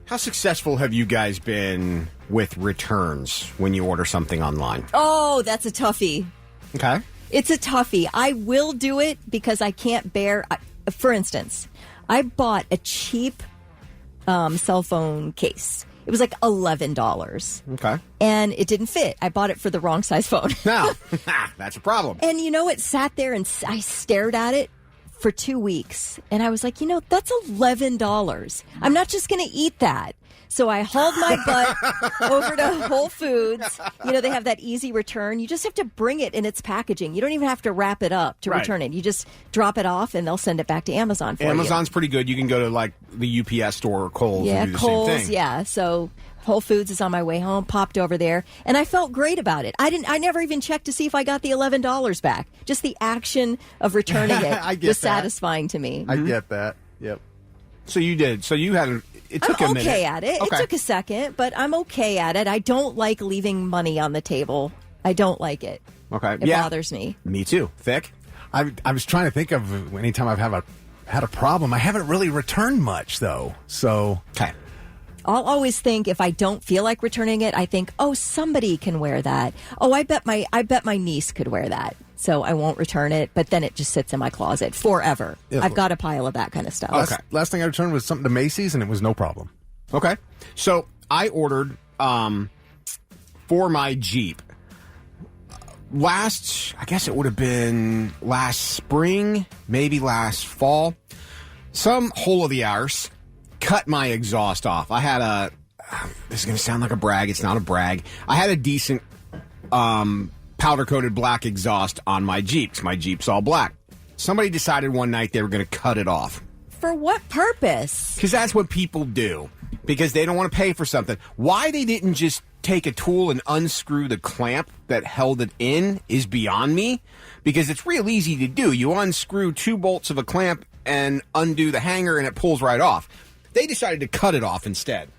How successful have you guys been with returns when you order something online? Oh, that's a toughie. Okay. It's a toughie. I will do it because I can't bear... For instance, I bought a cheap cell phone case. It was like $11. Okay. And it didn't fit. I bought it for the wrong size phone. Now, that's a problem. And, it sat there and I stared at it for 2 weeks. And I was like, that's $11. I'm not just going to eat that. So I hauled my butt over to Whole Foods. They have that easy return. You just have to bring it in its packaging. You don't even have to wrap it up to return it. You just drop it off, and they'll send it back to Amazon for you. Amazon's pretty good. You can go to, like, the UPS store or Kohl's and do the Kohl's, same thing. Yeah, so Whole Foods is on my way home, popped over there, and I felt great about it. I never even checked to see if I got the $11 back. Just the action of returning it was satisfying to me. I get that. Yep. So you did. So you had it took I'm a minute. okay at it. Okay. It took a second, but I'm okay at it. I don't like leaving money on the table. I don't like it. Okay. It bothers me. Me too. Thick? I was trying to think of anytime I've had a problem. I haven't really returned much, though. So... Okay. I'll always think if I don't feel like returning it, I think, oh, somebody can wear that. Oh, I bet my niece could wear that. So I won't return it, but then it just sits in my closet forever. Yeah. I've got a pile of that kind of stuff. Last thing I returned was something to Macy's, and it was no problem. Okay. So I ordered for my Jeep I guess it would have been last spring, maybe last fall. Some hole of the arse cut my exhaust off. I had this is going to sound like a brag. It's not a brag. I had a decent powder-coated black exhaust on my Jeep. My Jeep's all black. Somebody decided one night they were going to cut it off. For what purpose? Because that's what people do. Because they don't want to pay for something. Why they didn't just take a tool and unscrew the clamp that held it in is beyond me. Because it's real easy to do. You unscrew 2 bolts of a clamp and undo the hanger and it pulls right off. They decided to cut it off instead.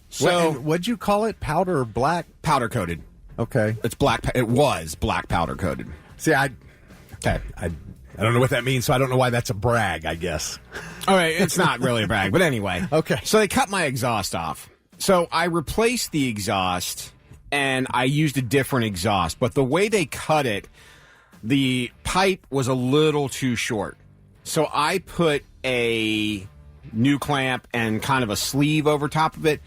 So what'd you call it? Powder or black? Powder coated. Okay. It's black. It was black powder coated. See, I don't know what that means, so I don't know why that's a brag, I guess. All right, it's not really a brag, but anyway. Okay. So they cut my exhaust off. So I replaced the exhaust, and I used a different exhaust. But the way they cut it, the pipe was a little too short. So I put a new clamp and kind of a sleeve over top of it,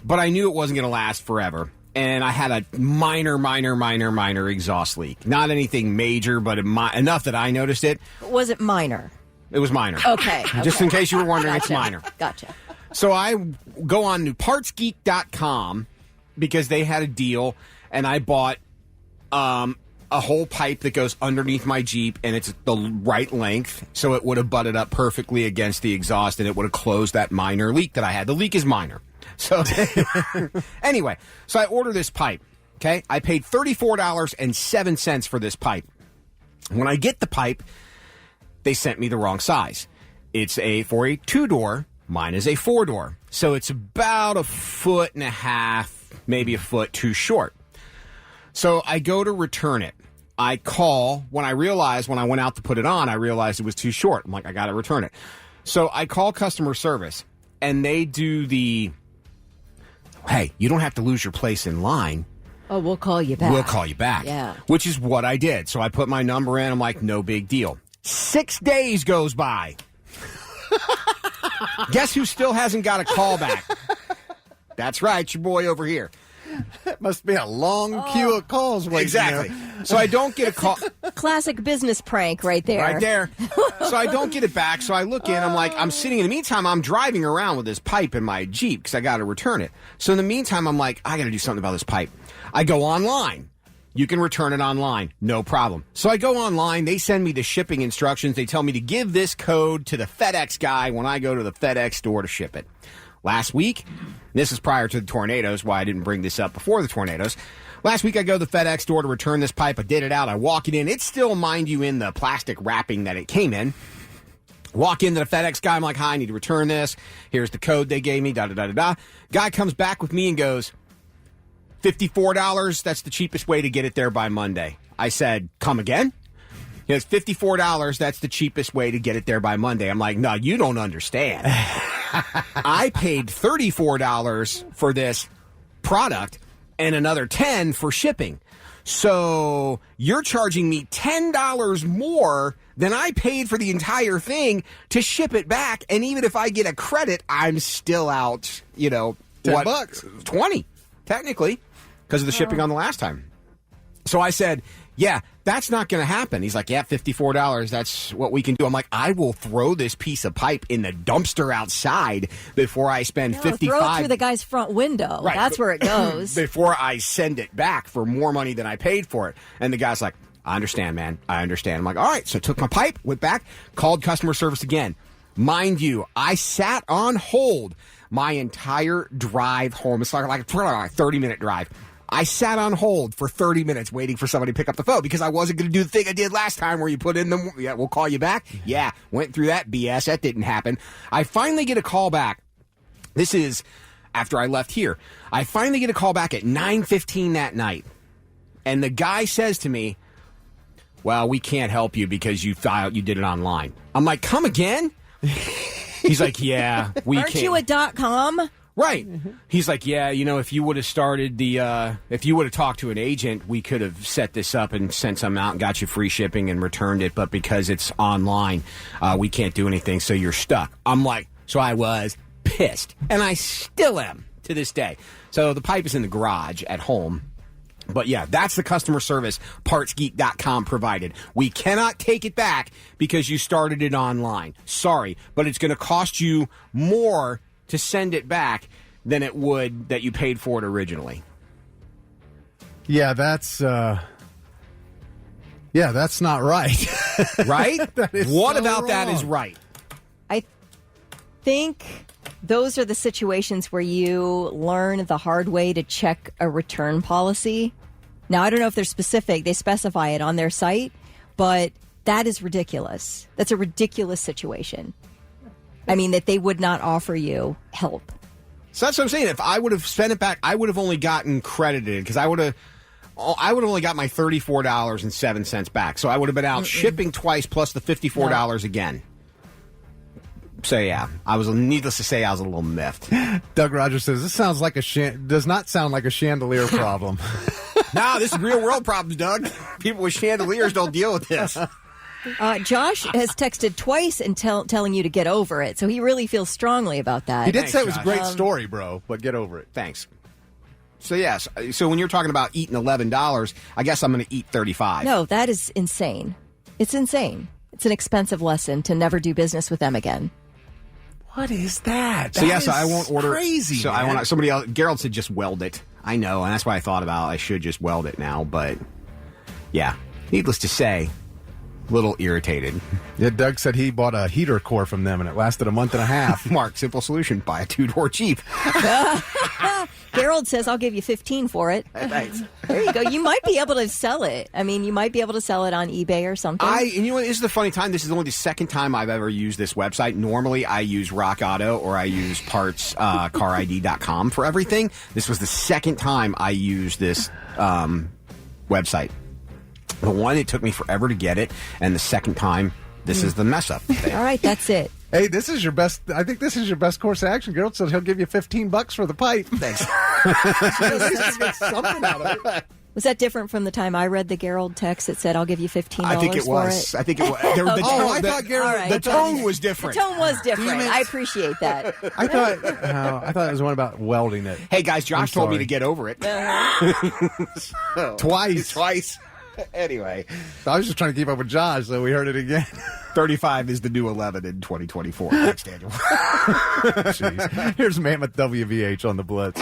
but I knew it wasn't going to last forever. And I had a minor exhaust leak. Not anything major, but enough that I noticed it. Was it minor? It was minor. Okay. Just in case you were wondering, Gotcha. It's minor. Gotcha. So I go on to partsgeek.com because they had a deal, and I bought a whole pipe that goes underneath my Jeep, and it's the right length, so it would have butted up perfectly against the exhaust, and it would have closed that minor leak that I had. The leak is minor. So anyway, so I order this pipe, okay? I paid $34.07 for this pipe. When I get the pipe, they sent me the wrong size. It's for a 2-door. Mine is a 4-door. So it's about 1.5 feet, maybe a foot too short. So I go to return it. I call. When I went out to put it on, I realized it was too short. I'm like, I got to return it. So I call customer service, and they do hey, you don't have to lose your place in line. Oh, we'll call you back. We'll call you back. Yeah. Which is what I did. So I put my number in. I'm like, no big deal. 6 days goes by. Guess who still hasn't got a call back? That's right, your boy over here. That must be a long queue of calls waiting. Exactly. There. So I don't get a call. Classic business prank right there. Right there. So I don't get it back. So I look in. I'm like, I'm sitting. In the meantime, I'm driving around with this pipe in my Jeep because I got to return it. So in the meantime, I'm like, I got to do something about this pipe. I go online. You can return it online. No problem. So I go online. They send me the shipping instructions. They tell me to give this code to the FedEx guy when I go to the FedEx store to ship it. Last week, this is prior to the tornadoes, why I didn't bring this up before the tornadoes. Last week, I go to the FedEx store to return this pipe. I did it out. I walk it in. It's still, mind you, in the plastic wrapping that it came in. Walk into the FedEx guy. I'm like, hi, I need to return this. Here's the code they gave me, da-da-da-da-da. Guy comes back with me and goes, $54, that's the cheapest way to get it there by Monday. I said, come again? He goes, $54, that's the cheapest way to get it there by Monday. I'm like, no, you don't understand. I paid $34 for this product and another $10 for shipping. So you're charging me $10 more than I paid for the entire thing to ship it back. And even if I get a credit, I'm still out, $10. 20, technically, because of the shipping on the last time. So I said, yeah, that's not going to happen. He's like, yeah, $54. That's what we can do. I'm like, I will throw this piece of pipe in the dumpster outside before I spend $55. Throw it through the guy's front window. Right. That's where it goes. Before I send it back for more money than I paid for it. And the guy's like, I understand, man. I understand. I'm like, all right. So I took my pipe, went back, called customer service again. Mind you, I sat on hold my entire drive home. It's like a 30-minute drive. I sat on hold for 30 minutes waiting for somebody to pick up the phone because I wasn't going to do the thing I did last time where you put in the, yeah, we'll call you back. Yeah, went through that BS. That didn't happen. I finally get a call back. This is after I left here. I finally get a call back at 9:15 that night. And the guy says to me, well, we can't help you because you did it online. I'm like, come again? He's like, yeah, we can't. Aren't you a .com? Right. He's like, yeah, if you would have started if you would have talked to an agent, we could have set this up and sent some out and got you free shipping and returned it. But because it's online, we can't do anything. So you're stuck. I'm like, so I was pissed. And I still am to this day. So the pipe is in the garage at home. But yeah, that's the customer service PartsGeek.com provided. We cannot take it back because you started it online. Sorry, but it's going to cost you more to send it back than it would that you paid for it originally. Yeah, that's not right. Right? What so about wrong. that is right? I think those are the situations where you learn the hard way to check a return policy. Now, I don't know if they're specific. They specify it on their site, but that is ridiculous. That's a ridiculous situation. I mean, that they would not offer you help. So that's what I'm saying. If I would have spent it back, I would have only gotten credited because I would have only got my $34.07 back. So I would have been out shipping twice plus the $54 again. So yeah, needless to say, I was a little miffed. Doug Rogers says, this sounds like does not sound like a chandelier problem. No, this is real world problems, Doug. People with chandeliers don't deal with this. Josh has texted twice and telling you to get over it, so he really feels strongly about that. He did Thanks, say it was a Josh. great story, bro, but get over it. Thanks. So yes, so when you're talking about eating $11, I guess I'm going to eat $35. No, that is insane. It's insane. It's an expensive lesson to never do business with them again. What is that? So yes, I won't order. Crazy. So man. I want somebody else. Gerald said just weld it. I know, and that's what I thought about. I should just weld it now, but yeah. Needless to say, a little irritated. Yeah, Doug said he bought a heater core from them, and it lasted a month and a half. Mark, simple solution: buy a 2-door Jeep. Gerald says, I'll give you 15 for it. Thanks. There you go. You might be able to sell it. I mean, you might be able to sell it on eBay or something. And you know what? This is the funny time. This is only the second time I've ever used this website. Normally, I use Rock Auto or I use parts, carid.com for everything. This was the second time I used this website. The one, it took me forever to get it, and the second time, this is the mess up. All right, that's it. Hey, this is your best. I think this is your best course of action. Gerald said he'll give you $15 for the pipe. Thanks. Get something out of it. Was that different from the time I read the Gerald text that said, I'll give you $15 I think it for was. it? I think it was. I thought Gerald. All right. The tone was different. The tone was different. I appreciate that. I thought it was one about welding it. Hey, guys, Josh told me sorry. to get over it. Twice. Anyway. I was just trying to keep up with Josh, so we heard it again. 35 is the new 11 in 2024. Thanks, Daniel. Jeez. Here's Mammoth WVH on the Blitz.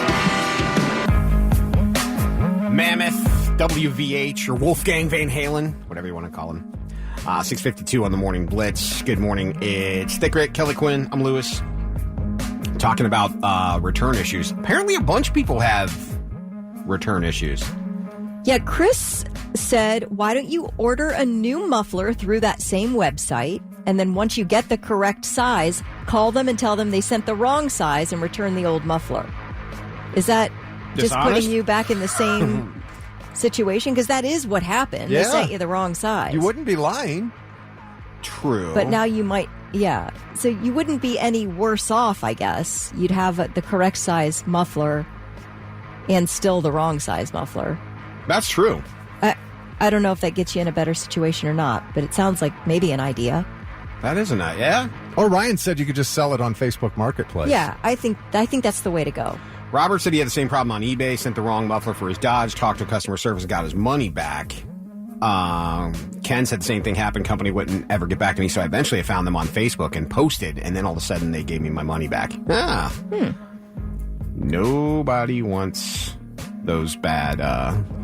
Mammoth, WVH, or Wolfgang Van Halen, whatever you want to call him. 6:52 on the Morning Blitz. Good morning. It's Thick Rick, Kelly Quinn. I'm Lewis. Talking about return issues. Apparently a bunch of people have return issues. Yeah, Chris said, why don't you order a new muffler through that same website, and then once you get the correct size, call them and tell them they sent the wrong size and return the old muffler. Is that just Dishonest? putting you back in the same situation? Because that is what happened. They Yeah. sent you the wrong size. You wouldn't be lying. True. But now you might, yeah. So you wouldn't be any worse off, I guess. You'd have the correct size muffler and still the wrong size muffler. That's true. I don't know if that gets you in a better situation or not, but it sounds like maybe an idea. That is an idea. Yeah. Or Ryan said you could just sell it on Facebook Marketplace. Yeah, I think that's the way to go. Robert said he had the same problem on eBay, sent the wrong muffler for his Dodge, talked to customer service, and got his money back. Ken said the same thing happened. Company wouldn't ever get back to me, so eventually I found them on Facebook and posted, and then all of a sudden they gave me my money back. Nobody wants those bad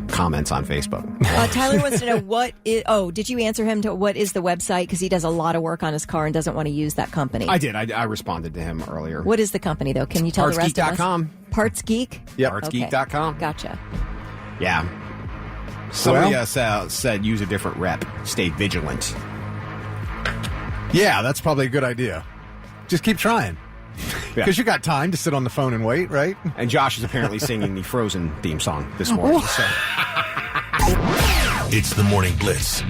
comments on Facebook. Tyler wants to know did you answer him to what is the website? Because he does a lot of work on his car and doesn't want to use that company. I did. I responded to him earlier. What is the company, though? Can you tell the rest of us? PartsGeek.com. Parts Geek? Yeah, PartsGeek.com. Okay. Gotcha. Yeah. Somebody said use a different rep. Stay vigilant. Yeah, that's probably a good idea. Just keep trying. Because you got time to sit on the phone and wait, right? And Josh is apparently singing the Frozen theme song this morning. So. It's the Morning Blitz.